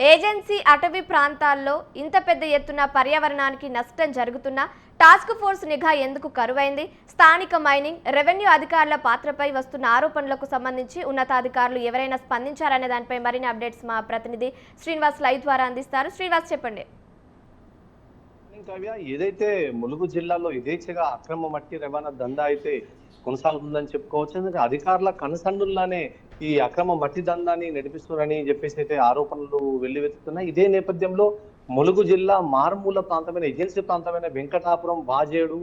Agency అటవీ ప్రాంతాల్లో ఇంత పెద్ద ఎత్తున పర్యావరణానికి నష్టం జరుగుతున్నా టాస్క్ ఫోర్స్ నిఘా ఎందుకు కరువైంది? స్థానిక మైనింగ్, రెవెన్యూ అధికారుల పాత్రపై వస్తున్న ఆరోపణలకు సంబంధించి ఉన్నతాధికారులు ఎవరైనా స్పందించారనే దానిపై మరిన్ని అప్డేట్స్ మా ప్రతినిధి శ్రీనివాస్ లైవ్ ద్వారా అందిస్తారు. శ్రీనివాస్, చెప్పండి. ఏదైతే ములుగు జిల్లాలో యథేచ్ఛగా అక్రమ మట్టి రవాణా దందా అయితే కొనసాగుతుందని చెప్పుకోవచ్చు. ఎందుకంటే అధికారుల కనుసండుల్లానే ఈ అక్రమ మట్టి దందాన్ని నడిపిస్తున్నారని చెప్పేసి అయితే ఆరోపణలు వెల్లువెత్తుతున్నాయి. ఇదే నేపథ్యంలో ములుగు జిల్లా మారుమూల ప్రాంతమైన ఏజెన్సీ ప్రాంతమైన వెంకటాపురం, వాజేడు,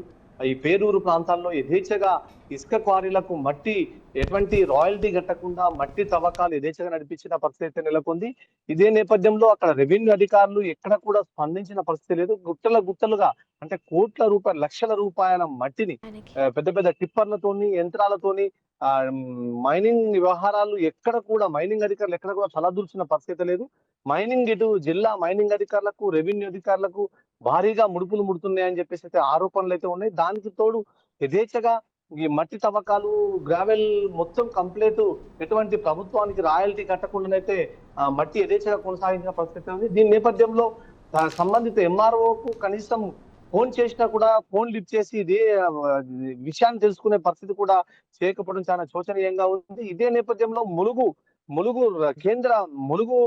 ఈ పేరూరు ప్రాంతాల్లో యథేచ్ఛగా ఇసుక క్వారీలకు మట్టి ఎటువంటి రాయల్టీ కట్టకుండా మట్టి తవ్వకాలు యథేచ్ఛగా నడిపించిన పరిస్థితి అయితే నెలకొంది. ఇదే నేపథ్యంలో అక్కడ రెవెన్యూ అధికారులు ఎక్కడ కూడా స్పందించిన పరిస్థితి లేదు. గుట్టలుగా అంటే కోట్ల రూపాయల, లక్షల రూపాయల మట్టిని పెద్ద పెద్ద టిప్పర్లతోని, యంత్రాలతోని మైనింగ్ వ్యవహారాలు ఎక్కడ కూడా మైనింగ్ అధికారులు ఎక్కడ కూడా తలదూర్చిన పరిస్థితి లేదు. మైనింగ్ ఇటు జిల్లా మైనింగ్ అధికారులకు, రెవెన్యూ అధికారులకు భారీగా ముడుపులు ముడుతున్నాయని చెప్పేసి అయితే ఆరోపణలు అయితే ఉన్నాయి. దానికి తోడు యథేచ్ఛగా ఈ మట్టి తవ్వకాలు, గ్రావెల్ మొత్తం కంప్లీట్ ఎటువంటి ప్రభుత్వానికి రాయల్టీ కట్టకుండానైతే మట్టి యథేచ్ఛగా కొనసాగించిన పరిస్థితి ఉంది. దీని నేపథ్యంలో సంబంధిత ఎంఆర్ఓకు కనీసం ఫోన్ చేసినా కూడా ఫోన్ లిఫ్ట్ చేసి ఇదే విషయాన్ని తెలుసుకునే పరిస్థితి కూడా చేయకపోవడం చాలా శోచనీయంగా ఉంది. ఇదే నేపథ్యంలో ములుగు కేంద్ర ములుగు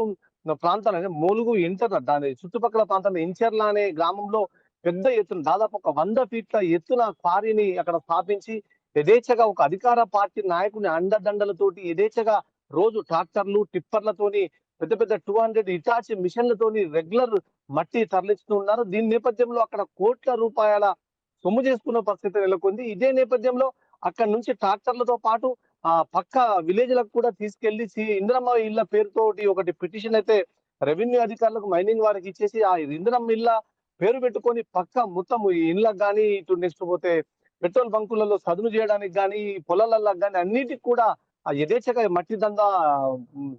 ప్రాంతాలు ములుగు ఇంటర్ దాని చుట్టుపక్కల ప్రాంతంలో ఇంచర్ల అనే గ్రామంలో పెద్ద ఎత్తున దాదాపు ఒక 100 ఫీట్ల ఎత్తున క్వారీని అక్కడ స్థాపించి యథేచ్ఛగా ఒక అధికార పార్టీ నాయకుని అండదండలతోటి యథేచ్ఛగా రోజు ట్రాక్టర్లు, టిప్పర్లతోని పెద్ద పెద్ద 200 ఇటాచి మిషన్లతోని రెగ్యులర్ మట్టి తరలిస్తూ ఉన్నారు. దీని నేపథ్యంలో అక్కడ కోట్ల రూపాయల సొమ్ము చేసుకున్న పరిస్థితి నెలకొంది. ఇదే నేపథ్యంలో అక్కడ నుంచి ట్రాక్టర్లతో పాటు పక్క విలేజ్లకు కూడా తీసుకెళ్లి ఇందిరమ్మ ఇళ్ల పేరుతోటి ఒకటి పిటిషన్ అయితే రెవెన్యూ అధికారులకు, మైనింగ్ వారికి ఇచ్చేసి ఆ ఇందిరమ్మ ఇళ్ల పేరు పెట్టుకొని పక్క మొత్తం ఇళ్ళకు కానీ, ఇటు నెక్స్ట్ పోతే పెట్రోల్ బంకులలో సదును చేయడానికి కానీ, పొలాలకు కానీ అన్నిటికి కూడా ఆ యథేచ్ఛగా మట్టి దందా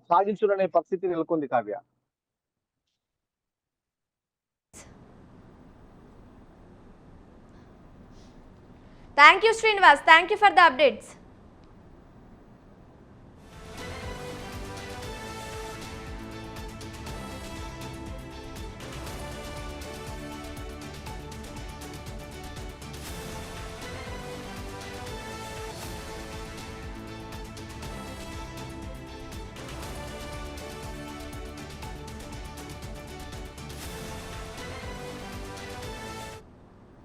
సాగించుడనే పరిస్థితి నెలకొంది. Kavya, thank you Srinivas, thank you for the updates.